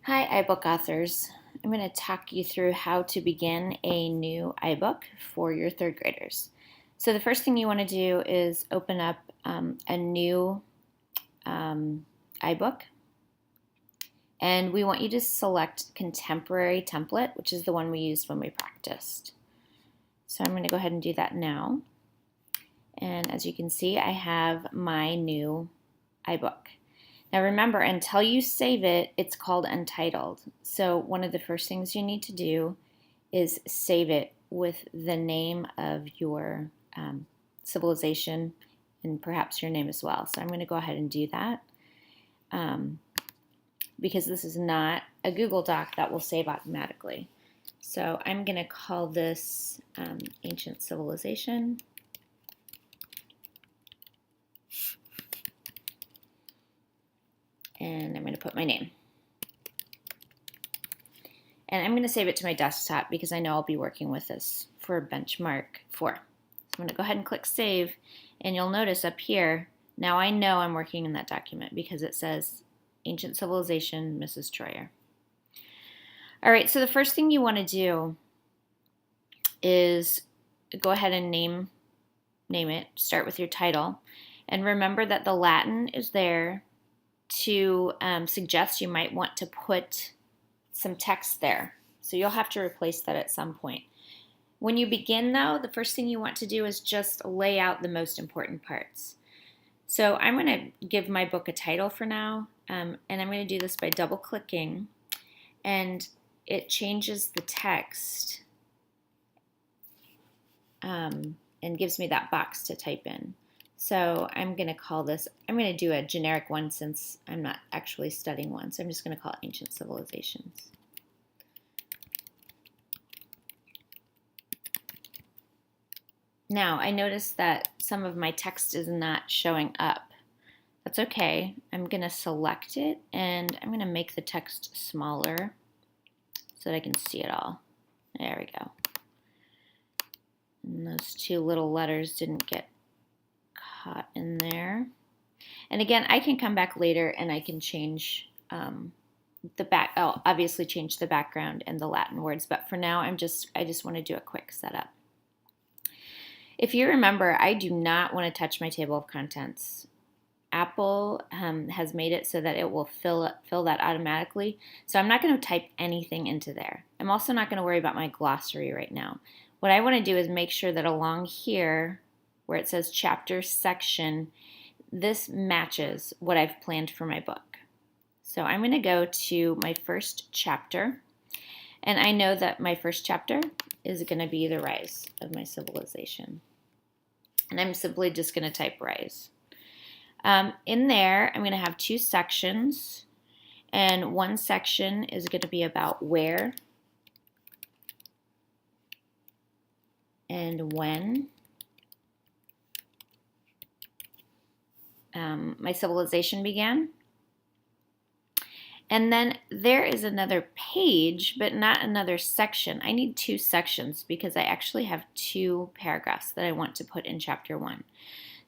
Hi, iBook authors. I'm going to talk you through how to begin a new iBook for your third graders. So the first thing you want to do is open up a new iBook, and we want you to select Contemporary Template, which is the one we used when we practiced. So I'm going to go ahead and do that now. And as you can see, I have my new iBook. Now remember, until you save it, it's called Untitled. So one of the first things you need to do is save it with the name of your civilization and perhaps your name as well. So I'm going to go ahead and do that because this is not a Google Doc that will save automatically. So I'm going to call this Ancient Civilization. And I'm going to put my name. And I'm going to save it to my desktop because I know I'll be working with this for benchmark 4. So I'm going to go ahead and click save, and you'll notice up here, now I know I'm working in that document because it says Ancient Civilization, Mrs. Troyer. All right, so the first thing you want to do is go ahead and name it, start with your title, and remember that the Latin is there to suggest you might want to put some text there. So you'll have to replace that at some point. When you begin though, the first thing you want to do is just lay out the most important parts. So I'm going to give my book a title for now, and I'm going to do this by double clicking, and it changes the text and gives me that box to type in. So I'm going to call this, I'm going to do a generic one since I'm not actually studying one. So I'm just going to call it Ancient Civilizations. Now I notice that some of my text is not showing up. That's okay. I'm going to select it and I'm going to make the text smaller so that I can see it all. There we go. And those two little letters didn't get caught in there. And again, I can come back later and I can change I'll obviously change the background and the Latin words, but for now I just want to do a quick setup. If you remember, I do not want to touch my table of contents. Apple has made it so that it will fill that automatically, so I'm not going to type anything into there. I'm also not going to worry about my glossary right now. What I want to do is make sure that along here where it says chapter section, this matches what I've planned for my book. So I'm going to go to my first chapter, and I know that my first chapter is going to be the rise of my civilization. And I'm simply just going to type rise. In there, I'm going to have 2 sections, and one section is going to be about where and when my civilization began. And then there is another page, but not another section. I need 2 sections because I actually have 2 paragraphs that I want to put in chapter 1.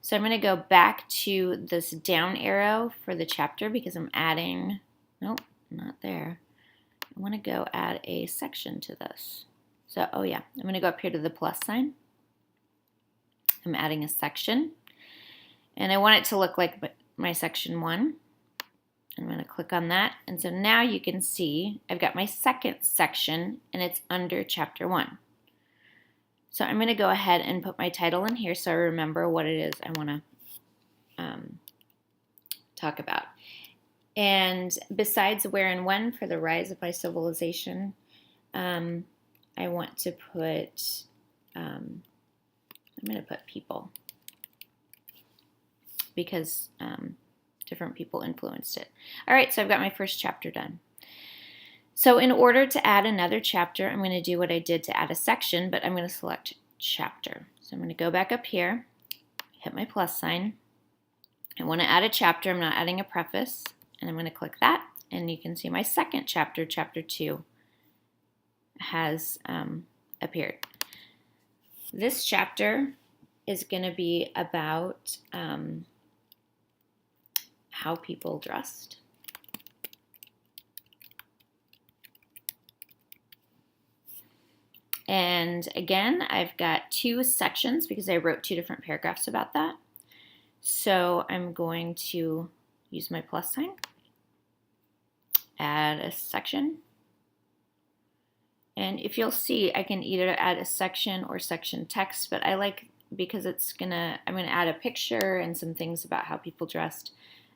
So I'm going to go back to this down arrow for the chapter because I'm adding, nope, not there. I want to go add a section to this. So, oh yeah, I'm going to go up here to the plus sign. I'm adding a section. And I want it to look like my section 1. I'm going to click on that. And so now you can see I've got my second section and it's under chapter 1. So I'm going to go ahead and put my title in here so I remember what it is I want to talk about. And besides where and when for the rise of my civilization, I want to put, I'm going to put people because different people influenced it. All right, so I've got my first chapter done. So in order to add another chapter, I'm going to do what I did to add a section, but I'm going to select chapter. So I'm going to go back up here, hit my plus sign. I want to add a chapter. I'm not adding a preface, and I'm going to click that, and you can see my second chapter, chapter 2, has appeared. This chapter is going to be about how people dressed. And again, I've got 2 sections because I wrote 2 different paragraphs about that. So I'm going to use my plus sign, add a section. And if you'll see, I can either add a section or section text, but I like, because I'm gonna add a picture and some things about how people dressed.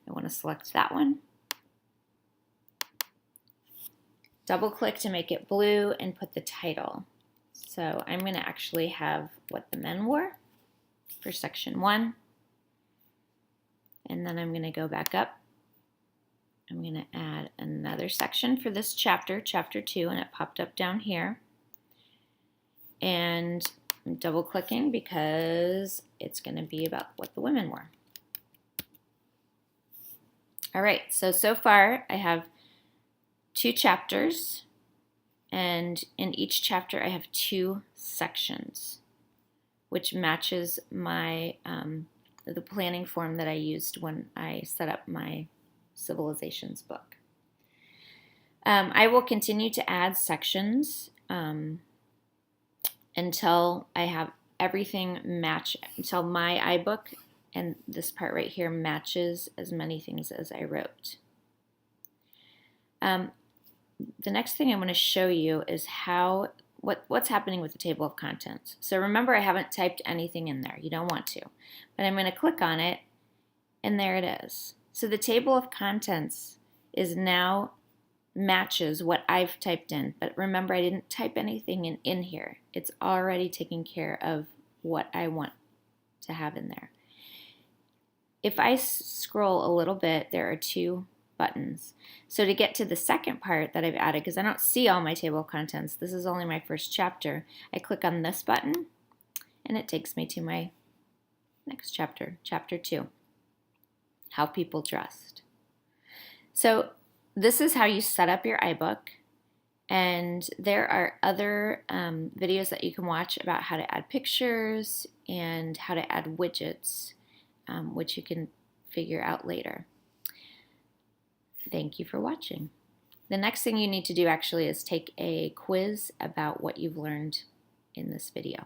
I want to select that one. Double click to make it blue and put the title. So I'm going to actually have what the men wore for section 1. And then I'm going to go back up. I'm going to add another section for this chapter, chapter 2, and it popped up down here. And I'm double clicking because it's going to be about what the women wore. All right, so far I have 2 chapters, and in each chapter I have 2 sections, which matches my the planning form that I used when I set up my civilizations book. I will continue to add sections until I have everything match, until my iBook and this part right here matches as many things as I wrote. The next thing I want to show you is what's happening with the table of contents. So remember, I haven't typed anything in there. You don't want to. But I'm going to click on it, and there it is. So the table of contents is now matches what I've typed in. But remember, I didn't type anything in here. It's already taking care of what I want to have in there. If I scroll a little bit, there are 2 buttons. So to get to the second part that I've added, because I don't see all my table of contents, this is only my first chapter, I click on this button and it takes me to my next chapter, chapter 2, how people dressed. So this is how you set up your iBook, and there are other videos that you can watch about how to add pictures and how to add widgets, which you can figure out later. Thank you for watching. The next thing you need to do actually is take a quiz about what you've learned in this video.